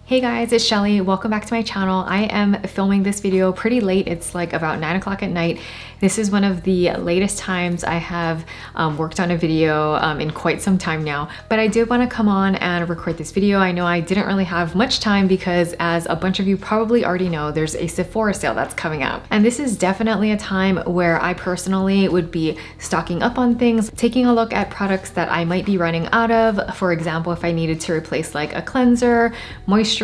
Hey guys, it's Shelly. Welcome back to my channel. I am filming this video pretty late. It's like about 9 o'clock at night. This is one of the latest times I have worked on a video in quite some time now, but I did want to come on and record this video. I know I didn't really have much time because, as a bunch of you probably already know, there's a Sephora sale that's coming up. And this is definitely a time where I personally would be stocking up on things, taking a look at products that I might be running out of. For example, if I needed to replace like a cleanser, moisturizer,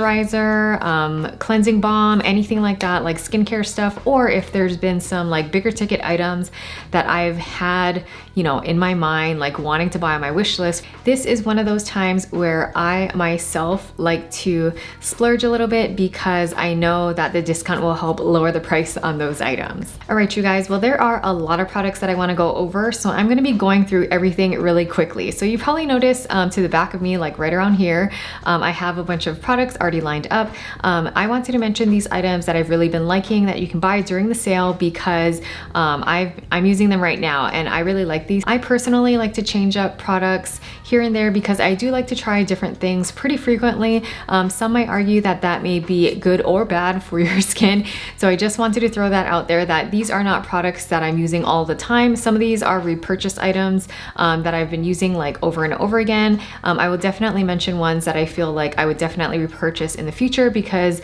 cleansing balm, anything like that, like skincare stuff, or if there's been some like bigger ticket items that I've had, you know, in my mind, like wanting to buy on my wish list. This is one of those times where I myself like to splurge a little bit because I know that the discount will help lower the price on those items. All right, you guys, well, there are a lot of products that I want to go over, so I'm going to be going through everything really quickly. So you probably noticed to the back of me, like right around here, I have a bunch of products already lined up. I wanted to mention these items that I've really been liking that you can buy during the sale because I'm using them right now and I really like these. I personally like to change up products here and there because I do like to try different things pretty frequently. Some might argue that that may be good or bad for your skin. So I just wanted to throw that out there that these are not products that I'm using all the time. Some of these are repurchase items that I've been using like over and over again. I will definitely mention ones that I feel like I would definitely repurchase in the future because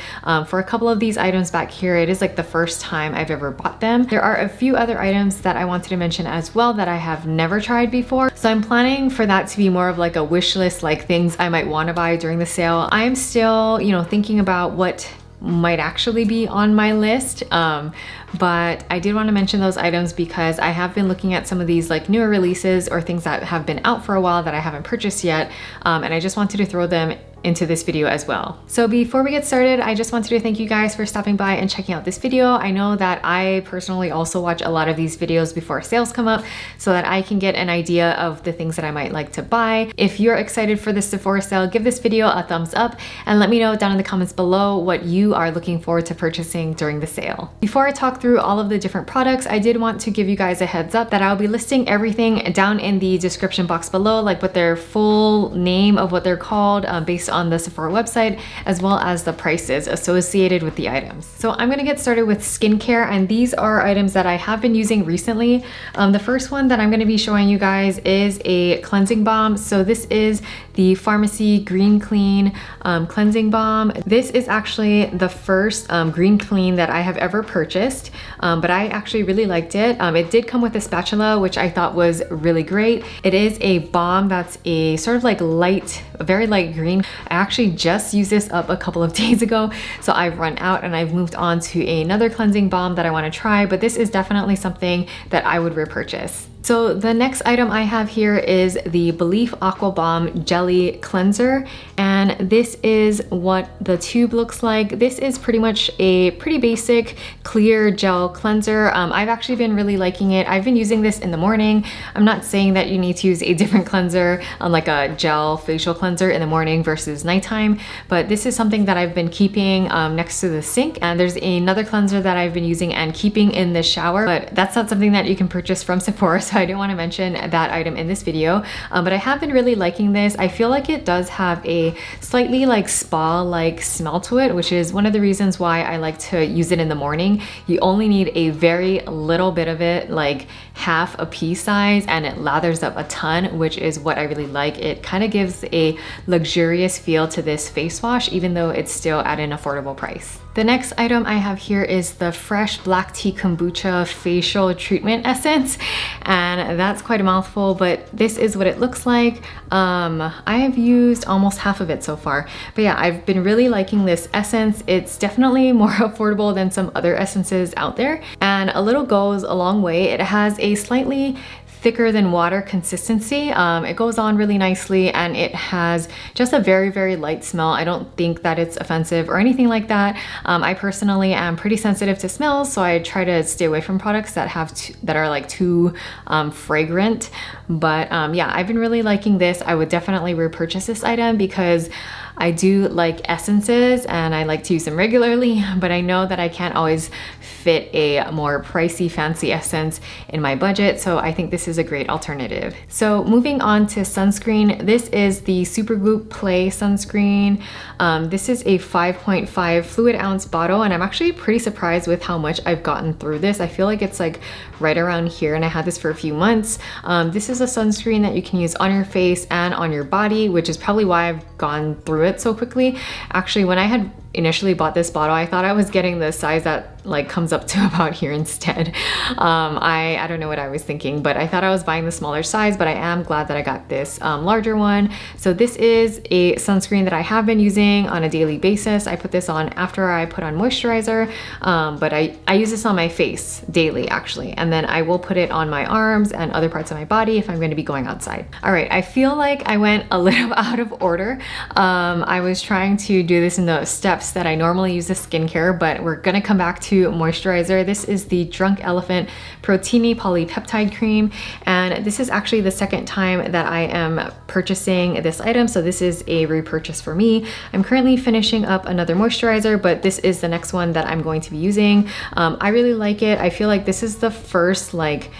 for a couple of these items back here, it is like the first time I've ever bought them. There are a few other items that I wanted to mention as well that I have never tried before. So I'm planning for that to be more of like a wish list, like things I might want to buy during the sale. I am still, you know, thinking about what might actually be on my list. But I did want to mention those items because I have been looking at some of these like newer releases or things that have been out for a while that I haven't purchased yet. And I just wanted to throw them into this video as well. So before we get started, I just wanted to thank you guys for stopping by and checking out this video. I know that I personally also watch a lot of these videos before sales come up so that I can get an idea of the things that I might like to buy. If you're excited for this Sephora sale, give this video a thumbs up and let me know down in the comments below what you are looking forward to purchasing during the sale. Before I talk through all of the different products, I did want to give you guys a heads up that I'll be listing everything down in the description box below, like what their full name of what they're called based on the Sephora website, as well as the prices associated with the items. So I'm gonna get started with skincare, and these are items that I have been using recently. The first one that I'm gonna be showing you guys is a cleansing balm. So this is the Pharmacy Green Clean cleansing balm. This is actually the first green clean that I have ever purchased, but I actually really liked it. It did come with a spatula, which I thought was really great. It is a balm that's a sort of like light, a very light green. I actually just used this up a couple of days ago, so I've run out and I've moved on to another cleansing balm that I want to try, but this is definitely something that I would repurchase. So the next item I have here is the Belif Aqua Balm Jelly Cleanser, and this is what the tube looks like. This is pretty much a pretty basic clear gel cleanser. I've actually been really liking it. I've been using this in the morning. I'm not saying that you need to use a different cleanser like a gel facial cleanser in the morning versus nighttime, but this is something that I've been keeping next to the sink, and there's another cleanser that I've been using and keeping in the shower, but that's not something that you can purchase from Sephora, so I didn't want to mention that item in this video, but I have been really liking this. I feel like it does have a slightly like spa-like smell to it, which is one of the reasons why I like to use it in the morning. You only need a very little bit of it, like half a pea size, and it lathers up a ton, which is what I really like. It kind of gives a luxurious feel to this face wash, even though it's still at an affordable price. The next item I have here is the Fresh Black Tea Kombucha Facial Treatment Essence, and that's quite a mouthful, but this is what it looks like. I have used almost half of it so far, but yeah, I've been really liking this essence. It's definitely more affordable than some other essences out there, and a little goes a long way. It has a slightly thicker than water consistency. It goes on really nicely, and it has just a very, very light smell. I don't think that it's offensive or anything like that. I personally am pretty sensitive to smells, so I try to stay away from products that have that are like too fragrant. But yeah, I've been really liking this. I would definitely repurchase this item because I do like essences and I like to use them regularly, but I know that I can't always fit a more pricey fancy essence in my budget. So I think this this is a great alternative. So moving on to sunscreen, this is the Supergoop Play sunscreen. This is a 5.5 fluid ounce bottle, and I'm actually pretty surprised with how much I've gotten through this. I feel like it's like right around here, and I had this for a few months. This is a sunscreen that you can use on your face and on your body, which is probably why I've gone through it so quickly. Actually, when I had initially bought this bottle, I thought I was getting the size that like comes up to about here instead. I don't know what I was thinking, but I thought I was buying the smaller size, but I am glad that I got this larger one. So this is a sunscreen that I have been using on a daily basis. I put this on after I put on moisturizer, but I use this on my face daily actually, and then I will put it on my arms and other parts of my body if I'm going to be going outside. All right, I feel like I went a little out of order. I was trying to do this in the steps that I normally use the skincare, but we're gonna come back to moisturizer. This is the Drunk Elephant Protini Polypeptide Cream, and this is actually the second time that I am purchasing this item, so this is a repurchase for me. I'm currently finishing up another moisturizer, but this is the next one that I'm going to be using. I really like it. I feel like this is the first like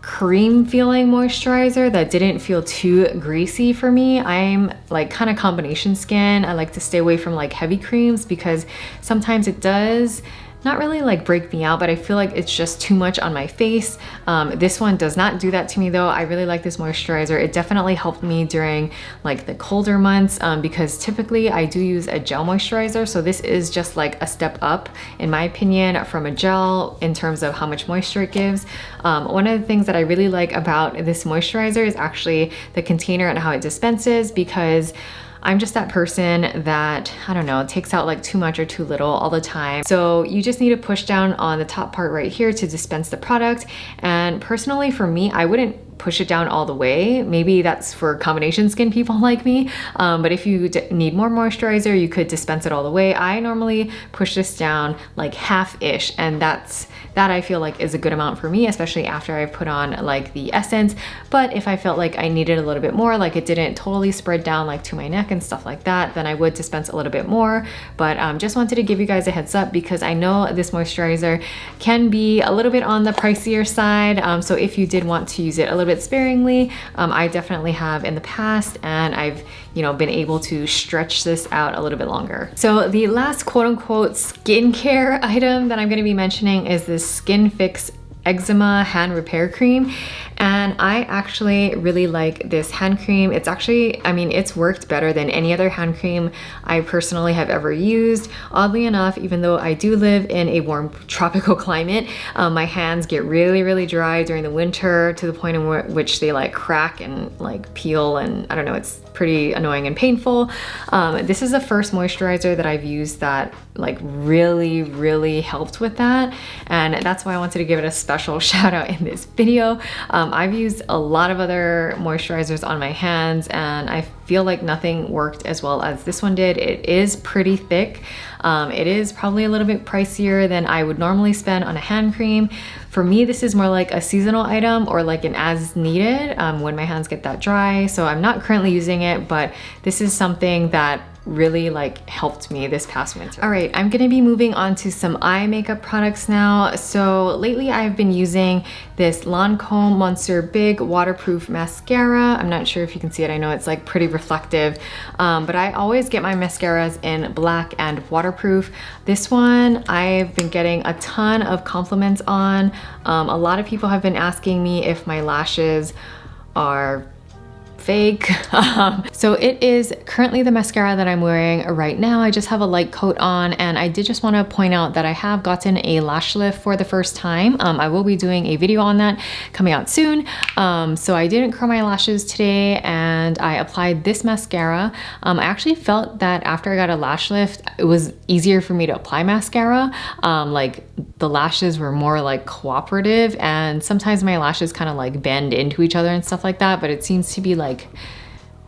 cream feeling moisturizer that didn't feel too greasy for me. I'm like kind of combination skin. I like to stay away from like heavy creams because sometimes it does not really like break me out, but I feel like it's just too much on my face. This one does not do that to me though. I really like this moisturizer. It definitely helped me during like the colder months because typically I do use a gel moisturizer. So this is just like a step up in my opinion from a gel in terms of how much moisture it gives. One of the things that I really like about this moisturizer is actually the container and how it dispenses, because I'm just that person that, I don't know, takes out like too much or too little all the time. So you just need to push down on the top part right here to dispense the product. And personally for me, I wouldn't push it down all the way. Maybe that's for combination skin people like me. But if you need more moisturizer, you could dispense it all the way. I normally push this down like half-ish, and that I feel like is a good amount for me, especially after I put on like the essence. But if I felt like I needed a little bit more, like it didn't totally spread down like to my neck and stuff like that, then I would dispense a little bit more. But just wanted to give you guys a heads up because I know this moisturizer can be a little bit on the pricier side. So if you did want to use it a little bit sparingly, I definitely have in the past, and I've been able to stretch this out a little bit longer. So the last quote unquote skincare item that I'm going to be mentioning is this Skinfix Eczema hand repair cream, and I actually really like this hand cream. It's actually, I mean, it's worked better than any other hand cream I personally have ever used. Oddly enough, even though I do live in a warm tropical climate, my hands get really dry during the winter to the point in which they like crack and like peel, and I don't know, it's pretty annoying and painful. This is the first moisturizer that I've used that like really helped with that, and that's why I wanted to give it a special shout out in this video. I've used a lot of other moisturizers on my hands, and I feel like nothing worked as well as this one did. It is pretty thick. It is probably a little bit pricier than I would normally spend on a hand cream. For me, this is more like a seasonal item or like an as needed when my hands get that dry. So I'm not currently using it, but this is something that really like helped me this past winter. All right, I'm gonna be moving on to some eye makeup products now. So lately I've been using this Lancome Monster Big Waterproof Mascara. I'm not sure if you can see it. I know it's like pretty reflective, but I always get my mascaras in black and waterproof. This one I've been getting a ton of compliments on. A lot of people have been asking me if my lashes are fake. So it is currently the mascara that I'm wearing right now. I just have a light coat on, and I did just want to point out that I have gotten a lash lift for the first time. I will be doing a video on that coming out soon. So I didn't curl my lashes today, and I applied this mascara. I actually felt that after I got a lash lift, it was easier for me to apply mascara. Like the lashes were more like cooperative, and sometimes my lashes kind of like bend into each other and stuff like that, but it seems to be like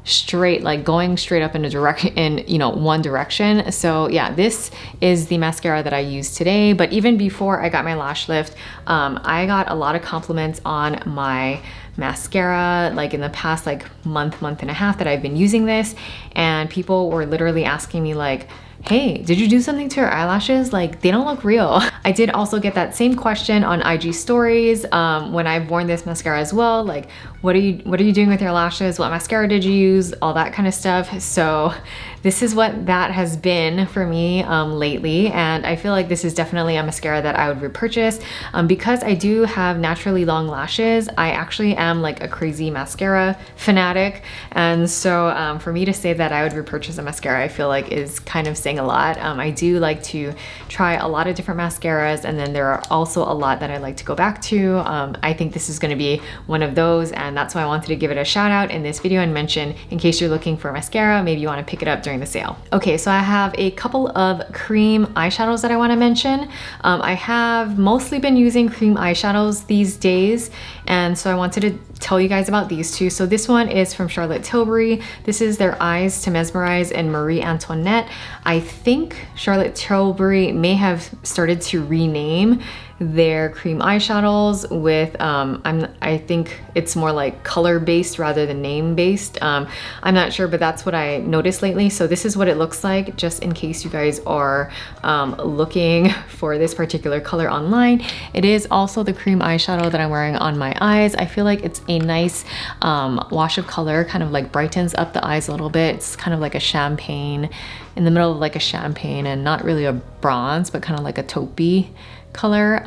straight, like going straight up in a direction, in one direction. So yeah, this is the mascara that I use today. But even before I got my lash lift, I got a lot of compliments on my mascara, like in the past like month and a half that I've been using this, and people were literally asking me like, hey, did you do something to your eyelashes? Like, they don't look real. I did also get that same question on IG stories when I've worn this mascara as well. Like, what are you doing with your lashes? What mascara did you use? All that kind of stuff. So this is what that has been for me lately. And I feel like this is definitely a mascara that I would repurchase. Because I do have naturally long lashes, I actually am like a crazy mascara fanatic. And so for me to say that I would repurchase a mascara, I feel like is kind of saying a lot. I do like to try a lot of different mascaras, and then there are also a lot that I like to go back to. I think this is going to be one of those, and that's why I wanted to give it a shout out in this video and mention, in case you're looking for mascara, maybe you want to pick it up during the sale. Okay, so I have a couple of cream eyeshadows that I want to mention. I have mostly been using cream eyeshadows these days, and so I wanted to tell you guys about these two. So this one is from Charlotte Tilbury. This is their Eyes to Mesmerize and Marie Antoinette. I think Charlotte Tilbury may have started to rename their cream eyeshadows with I think it's more like color based rather than name based. I'm not sure, but that's what I noticed lately. So this is what it looks like, just in case you guys are looking for this particular color online. It is also the cream eyeshadow that I'm wearing on my eyes. I feel like it's a nice wash of color, kind of like brightens up the eyes a little bit. It's kind of like a champagne, in the middle of like a champagne, and not really a bronze, but kind of like a taupey color.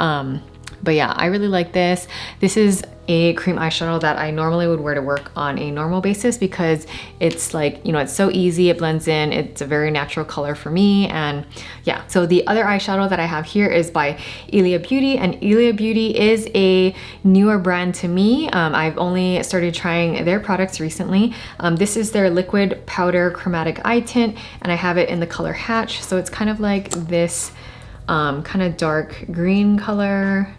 But yeah, I really like this. This is a cream eyeshadow that I normally would wear to work on a normal basis, because it's like, you know, it's so easy, it blends in, it's a very natural color for me. And yeah, so the other eyeshadow that I have here is by Ilia Beauty, and Ilia Beauty is a newer brand to me. I've only started trying their products recently. This is their liquid powder chromatic eye tint, and I have it in the color Hatch. So it's kind of like this kind of dark green color,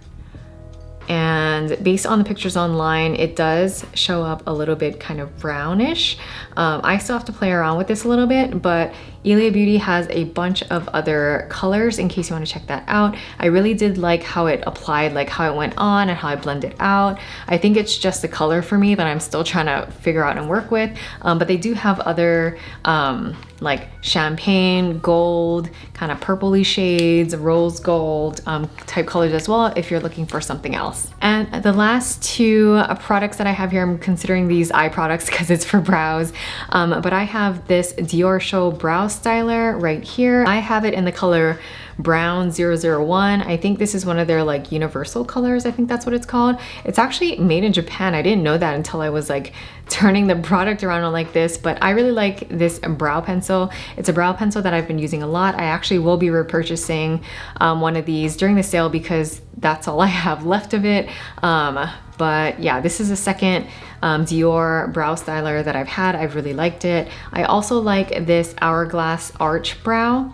and based on the pictures online, it does show up a little bit kind of brownish. I still have to play around with this a little bit, but Ilia Beauty has a bunch of other colors in case you want to check that out. I really did like how it applied, like how it went on and how it blended out. I think it's just the color for me that I'm still trying to figure out and work with, but they do have other like champagne, gold, kind of purpley shades, rose gold type colors as well, if you're looking for something else. And the last two products that I have here, I'm considering these eye products because it's for brows, but I have this Dior Show Brow Styler right here. I have it in the color Brown 001. I think this is one of their like universal colors. I think that's what it's called. It's actually made in Japan. I didn't know that until I was like turning the product around like this, but I really like this brow pencil. It's a brow pencil that I've been using a lot. I actually will be repurchasing one of these during the sale because that's all I have left of it. But yeah, this is the second Dior brow styler that I've had. I've really liked it. I also like this Hourglass Arch Brow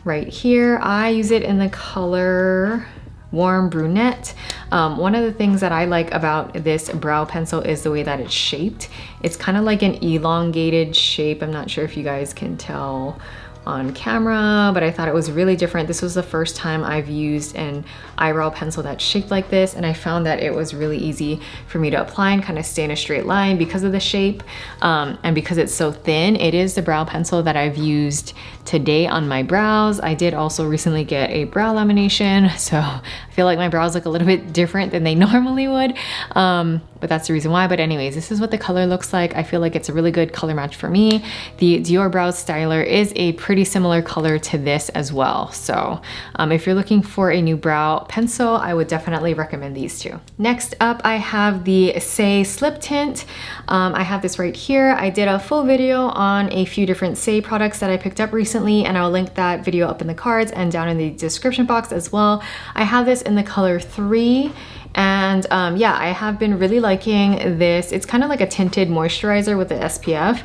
right here. I use it in the color Warm Brunette. One of the things that I like about this brow pencil is the way that it's shaped. It's kind of like an elongated shape. I'm not sure if you guys can tell on camera, but I thought it was really different. This was the first time I've used an eyebrow pencil that's shaped like this, and I found that it was really easy for me to apply and kind of stay in a straight line because of the shape, and because it's so thin. It is the brow pencil that I've used today on my brows. I did also recently get a brow lamination, so I feel like my brows look a little bit different than they normally would, but that's the reason why. But anyways, this is what the color looks like. I feel like it's a really good color match for me. The Dior Brow Styler is a pretty similar color to this as well. So if you're looking for a new brow pencil, I would definitely recommend these two. Next up, I have the Say Slip Tint. I have this right here. I did a full video on a few different Say products that I picked up recently, and I'll link that video up in the cards and down in the description box as well. I have this in the color 3. And yeah, I have been really liking this. It's kind of like a tinted moisturizer with the SPF.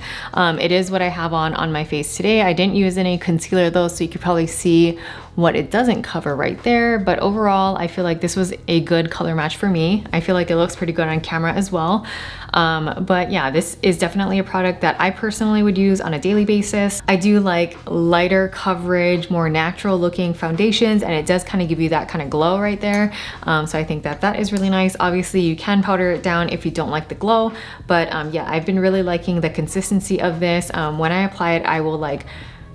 It is what I have on my face today. I didn't use any concealer though, so you could probably see what it doesn't cover right there. But overall, I feel like this was a good color match for me. I feel like it looks pretty good on camera as well. But yeah, this is definitely a product that I personally would use on a daily basis. I do like lighter coverage, more natural looking foundations, and it does kind of give you that kind of glow right there. So I think that is really nice. Obviously you can powder it down if you don't like the glow, but yeah, I've been really liking the consistency of this. When I apply it, I will like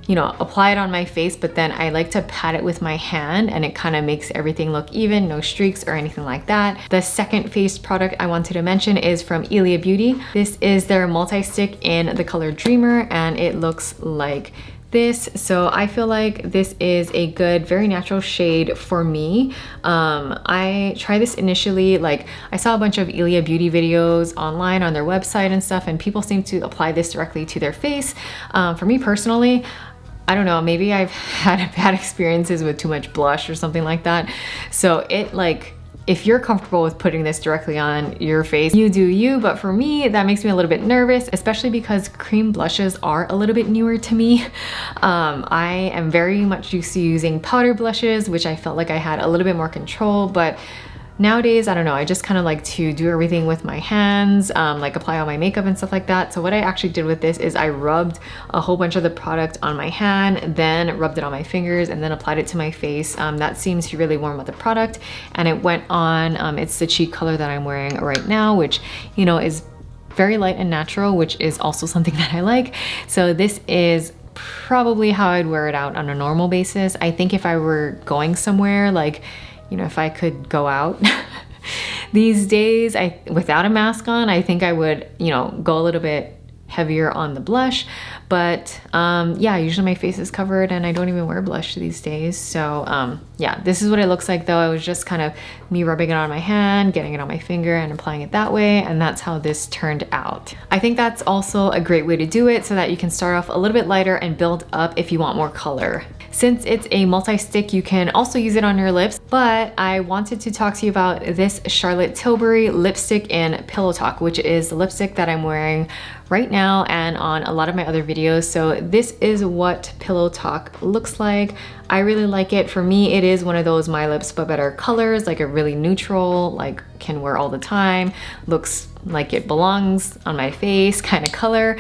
you know, apply it on my face, but then I like to pat it with my hand and it kind of makes everything look even, no streaks or anything like that. The second face product I wanted to mention is from Ilia Beauty. This is their multi-stick in the color Dreamer, and it looks like this. So I feel like this is a good, very natural shade for me. I tried this initially, like I saw a bunch of Ilia Beauty videos online on their website and stuff, and people seem to apply this directly to their face. For me personally, I don't know, maybe I've had bad experiences with too much blush or something like that. So it like, if you're comfortable with putting this directly on your face, you do you, but for me, that makes me a little bit nervous, especially because cream blushes are a little bit newer to me. I am very much used to using powder blushes, which I felt like I had a little bit more control, but nowadays, I don't know, I just kind of like to do everything with my hands, like apply all my makeup and stuff like that. So what I actually did with this is I rubbed a whole bunch of the product on my hand, then rubbed it on my fingers, and then applied it to my face. That seems to really warm up the product, and it went on. It's the cheek color that I'm wearing right now, which, you know, is very light and natural, which is also something that I like. So this is probably how I'd wear it out on a normal basis. I think if I were going somewhere, like, you know, if I could go out these days, without a mask on, I think I would, you know, go a little bit heavier on the blush. But yeah, usually my face is covered and I don't even wear blush these days. So yeah, this is what it looks like though. It was just kind of me rubbing it on my hand, getting it on my finger and applying it that way. And that's how this turned out. I think that's also a great way to do it so that you can start off a little bit lighter and build up if you want more color. Since it's a multi-stick, you can also use it on your lips, but I wanted to talk to you about this Charlotte Tilbury lipstick in Pillow Talk, which is the lipstick that I'm wearing right now and on a lot of my other videos. So this is what Pillow Talk looks like. I really like it. For me, it is one of those My Lips But Better colors, like a really neutral, like can wear all the time, looks like it belongs on my face kind of color.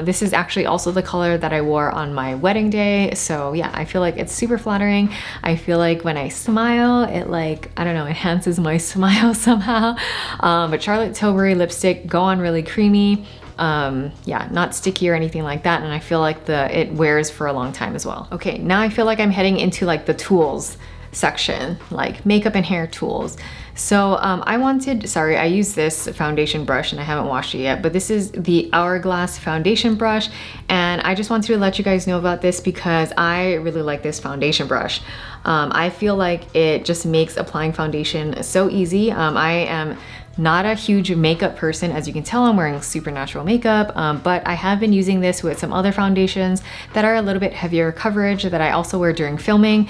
This is actually also the color that I wore on my wedding day. So yeah, I feel like it's super flattering. I feel like when I smile, it like, I don't know, enhances my smile somehow. But Charlotte Tilbury lipstick, go on really creamy. Yeah, not sticky or anything like that, and I feel like it wears for a long time as well. Okay, now I feel like I'm heading into like the tools section, like makeup and hair tools. So I use this foundation brush and I haven't washed it yet, but this is the Hourglass foundation brush, and I just wanted to let you guys know about this because I really like this foundation brush. I feel like it just makes applying foundation so easy. I am not a huge makeup person. As you can tell, I'm wearing super natural makeup, but I have been using this with some other foundations that are a little bit heavier coverage that I also wear during filming.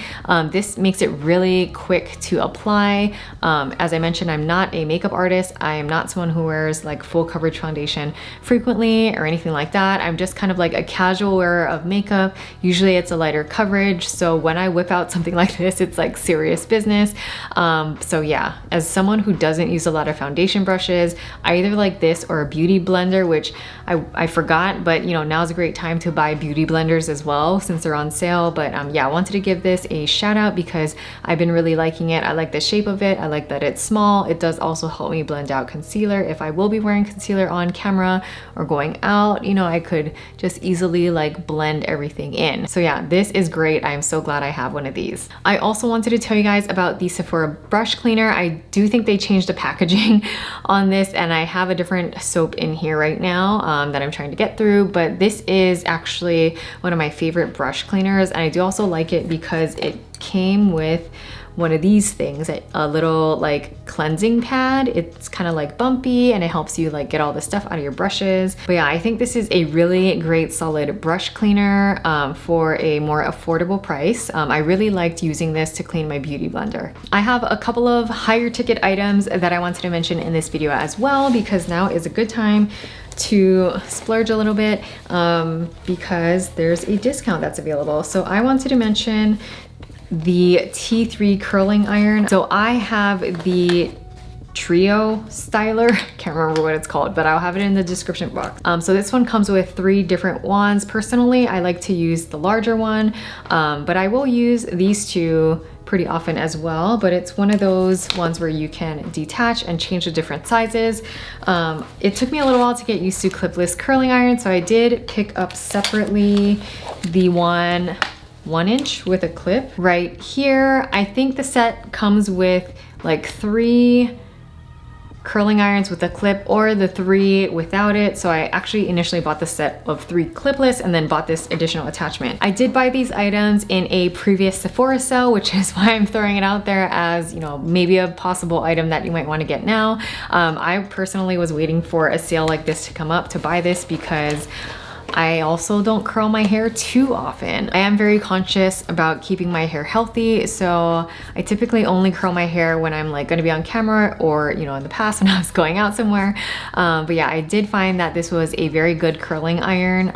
This makes it really quick to apply. As I mentioned, I'm not a makeup artist. I am not someone who wears like full coverage foundation frequently or anything like that. I'm just kind of like a casual wearer of makeup. Usually it's a lighter coverage. So when I whip out something like this, it's like serious business. So yeah, as someone who doesn't use a lot of foundation brushes, I either like this or a beauty blender, which I forgot, but you know, now's a great time to buy beauty blenders as well since they're on sale. But yeah, I wanted to give this a shout out because I've been really liking it. I like the shape of it. I like that it's small. It does also help me blend out concealer. If I will be wearing concealer on camera or going out, you know, I could just easily like blend everything in. So yeah, this is great. I'm so glad I have one of these. I also wanted to tell you guys about the Sephora brush cleaner. I do think they changed the packaging on this, and I have a different soap in here right now that I'm trying to get through, but this is actually one of my favorite brush cleaners, and I do also like it because it came with one of these things, a little like cleansing pad. It's kind of like bumpy and it helps you like get all the stuff out of your brushes. But yeah, I think this is a really great solid brush cleaner for a more affordable price. I really liked using this to clean my beauty blender. I have a couple of higher ticket items that I wanted to mention in this video as well, because now is a good time to splurge a little bit because there's a discount that's available. So I wanted to mention the T3 curling iron. So I have the Trio styler, can't remember what it's called, but I'll have it in the description box. So this one comes with 3 different wands. Personally, I like to use the larger one, but I will use these 2 pretty often as well, but it's one of those ones where you can detach and change the different sizes. It took me a little while to get used to clipless curling iron, so I did pick up separately the 1-inch with a clip right here. I think the set comes with like 3 curling irons with a clip or the 3 without it. So I actually initially bought the set of 3 clipless and then bought this additional attachment. I did buy these items in a previous Sephora sale, which is why I'm throwing it out there as, you know, maybe a possible item that you might want to get now. I personally was waiting for a sale like this to come up to buy this because I also don't curl my hair too often. I am very conscious about keeping my hair healthy, so I typically only curl my hair when I'm like gonna be on camera or, you know, in the past when I was going out somewhere. But yeah, I did find that this was a very good curling iron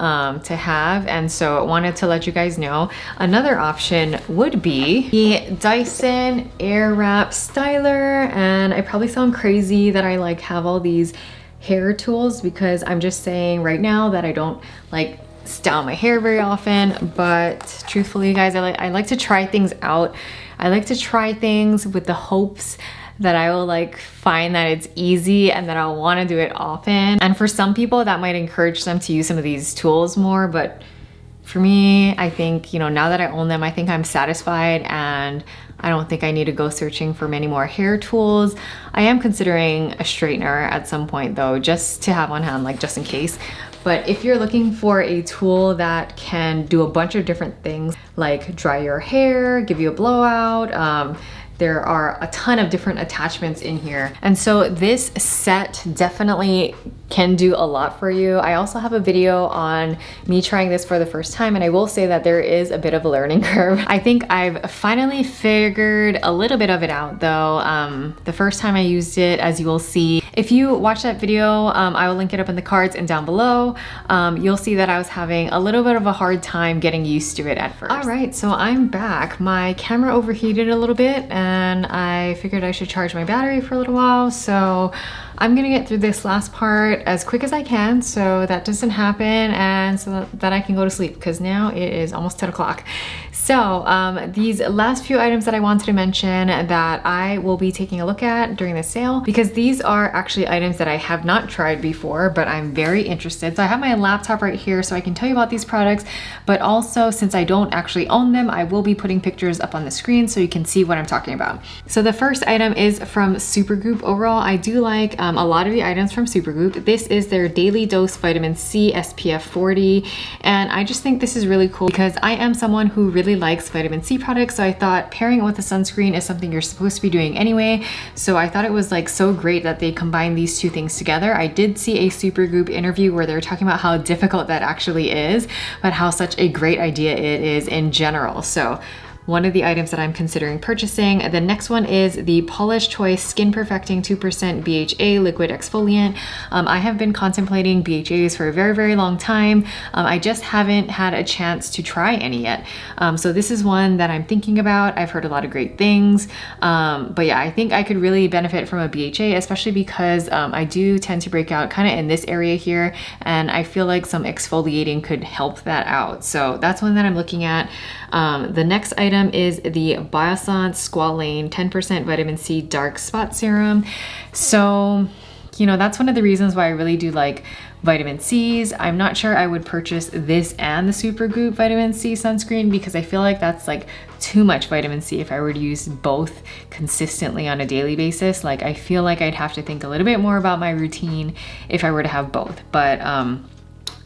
to have, and so I wanted to let you guys know. Another option would be the Dyson Airwrap Styler, and I probably sound crazy that I like have all these hair tools because I'm just saying right now that I don't like style my hair very often, but truthfully guys, I like to try things out. I like to try things with the hopes that I will like find that it's easy and that I'll want to do it often. And for some people that might encourage them to use some of these tools more, but for me, I think, you know, now that I own them, I think I'm satisfied and I don't think I need to go searching for many more hair tools. I am considering a straightener at some point though, just to have on hand, like just in case. But if you're looking for a tool that can do a bunch of different things, like dry your hair, give you a blowout, there are a ton of different attachments in here. And so this set definitely can do a lot for you. I also have a video on me trying this for the first time, and I will say that there is a bit of a learning curve. I think I've finally figured a little bit of it out though. The first time I used it, as you will see, if you watch that video, I will link it up in the cards and down below. You'll see that I was having a little bit of a hard time getting used to it at first. All right, so I'm back. My camera overheated a little bit and I figured I should charge my battery for a little while. So I'm gonna get through this last part as quick as I can so that doesn't happen and so that I can go to sleep because now it is almost 10 o'clock. So these last few items that I wanted to mention that I will be taking a look at during the sale, because these are actually items that I have not tried before, but I'm very interested. So I have my laptop right here so I can tell you about these products, but also since I don't actually own them, I will be putting pictures up on the screen so you can see what I'm talking about. So the first item is from Supergoop. Overall, I do like a lot of the items from Supergoop. This is their Daily Dose Vitamin C SPF 40, and I just think this is really cool because I am someone who really likes vitamin C products, so I thought pairing it with a sunscreen is something you're supposed to be doing anyway, so I thought it was like so great that they combined these two things together. I did see a Supergoop interview where they're talking about how difficult that actually is, but how such a great idea it is in general. So one of the items that I'm considering purchasing. The next one is the Polish Choice Skin Perfecting 2% BHA Liquid Exfoliant. I have been contemplating BHAs for a very, very long time. I just haven't had a chance to try any yet. So this is one that I'm thinking about. I've heard a lot of great things. But yeah, I think I could really benefit from a BHA, especially because I do tend to break out kind of in this area here, and I feel like some exfoliating could help that out. So that's one that I'm looking at. The next item is the Biossance Squalane 10% Vitamin C Dark Spot Serum. So, you know, that's one of the reasons why I really do like vitamin C's. I'm not sure I would purchase this and the Supergoop Vitamin C sunscreen because I feel like that's like too much vitamin C if I were to use both consistently on a daily basis. Like I feel like I'd have to think a little bit more about my routine if I were to have both. But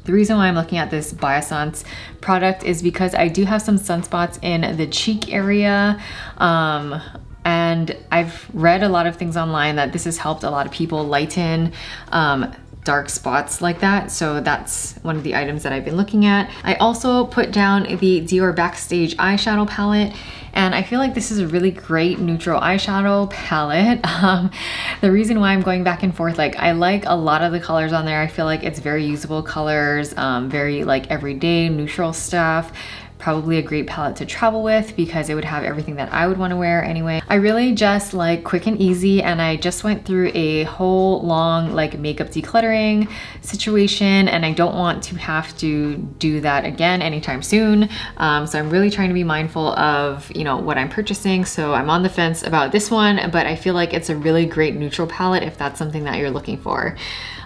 the reason why I'm looking at this Biossance product is because I do have some sunspots in the cheek area. And I've read a lot of things online that this has helped a lot of people lighten dark spots like that. So that's one of the items that I've been looking at. I also put down the Dior Backstage eyeshadow palette, and I feel like this is a really great neutral eyeshadow palette. The reason why I'm going back and forth, like I like a lot of the colors on there. I feel like it's very usable colors, very like everyday neutral stuff. probably a great palette to travel with because it would have everything that I would want to wear anyway. I really just like quick and easy, and I just went through a whole long like makeup decluttering situation, and I don't want to have to do that again anytime soon. So I'm really trying to be mindful of, you know, what I'm purchasing. So I'm on the fence about this one, but I feel like it's a really great neutral palette if that's something that you're looking for.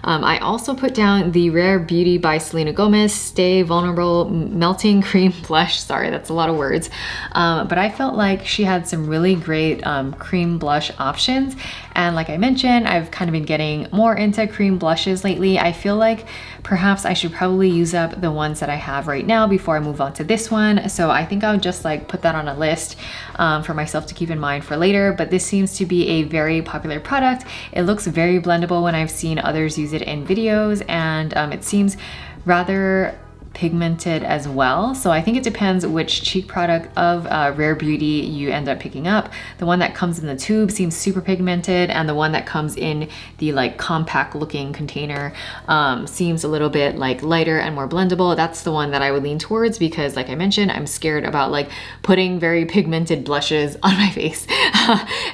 I also put down the Rare Beauty by Selena Gomez Stay Vulnerable Melting Cream Blush. Sorry, that's a lot of words. But I felt like she had some really great cream blush options. And like I mentioned, I've kind of been getting more into cream blushes lately. I feel like perhaps I should probably use up the ones that I have right now before I move on to this one. So I think I'll just like put that on a list for myself to keep in mind for later. But this seems to be a very popular product. It looks very blendable when I've seen others use it in videos, and it seems rather pigmented as well. So I think it depends which cheek product of Rare Beauty you end up picking up. The one that comes in the tube seems super pigmented, and the one that comes in the like compact looking container seems a little bit like lighter and more blendable. That's the one that I would lean towards because like I mentioned, I'm scared about like putting very pigmented blushes on my face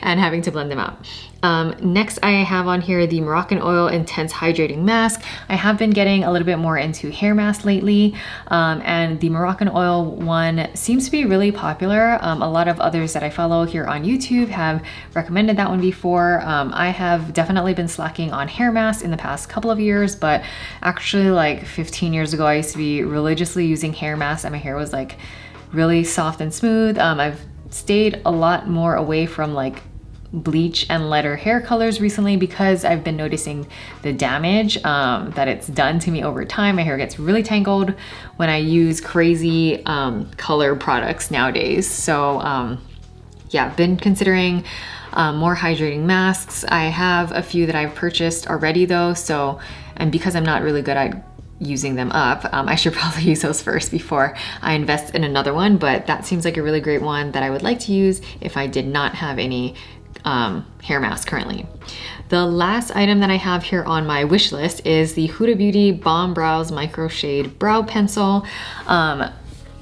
and having to blend them out. Next I have on here the Moroccan Oil Intense Hydrating Mask. I have been getting a little bit more into hair masks lately, and the Moroccan Oil one seems to be really popular. A lot of others that I follow here on YouTube have recommended that one before. I have definitely been slacking on hair masks in the past couple of years, but actually like 15 years ago I used to be religiously using hair masks and my hair was like really soft and smooth. I've stayed a lot more away from like bleach and lighter hair colors recently because I've been noticing the damage that it's done to me over time. My hair gets really tangled when I use crazy color products nowadays. So yeah, been considering more hydrating masks. I have a few that I've purchased already though, so, and because I'm not really good at using them up, I should probably use those first before I invest in another one, but that seems like a really great one that I would like to use if I did not have any hair mask currently. The last item that I have here on my wish list is the Huda Beauty Balm Brows Micro Shade Brow Pencil.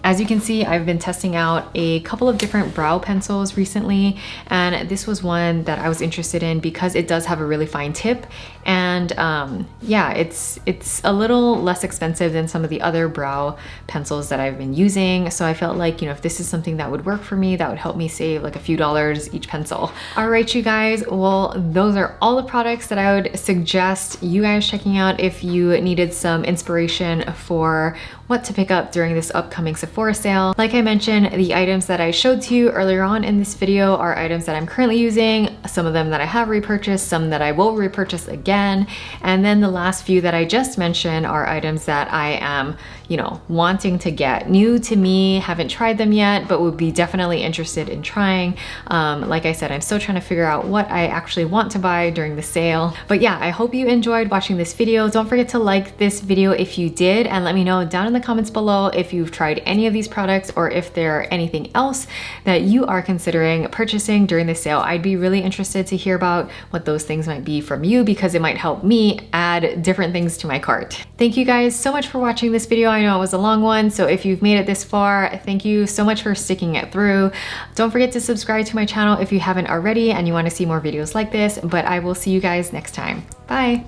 As you can see, I've been testing out a couple of different brow pencils recently, and this was one that I was interested in because it does have a really fine tip, and yeah, it's a little less expensive than some of the other brow pencils that I've been using. So I felt like, you know, if this is something that would work for me, that would help me save like a few dollars each pencil. All right, you guys, well, those are all the products that I would suggest you guys checking out if you needed some inspiration for what to pick up during this upcoming Sephora sale. Like I mentioned, the items that I showed to you earlier on in this video are items that I'm currently using, some of them that I have repurchased, some that I will repurchase again, and then the last few that I just mentioned are items that I am, you know, wanting to get. New to me, haven't tried them yet, but would be definitely interested in trying. Like I said, I'm still trying to figure out what I actually want to buy during the sale. But yeah, I hope you enjoyed watching this video. Don't forget to like this video if you did, and let me know down in the comments below if you've tried any of these products or if there are anything else that you are considering purchasing during the sale. I'd be really interested to hear about what those things might be from you because it might help me add different things to my cart. Thank you guys so much for watching this video. I know it was a long one, so if you've made it this far, thank you so much for sticking it through. Don't forget to subscribe to my channel if you haven't already and you want to see more videos like this, but I will see you guys next time. Bye.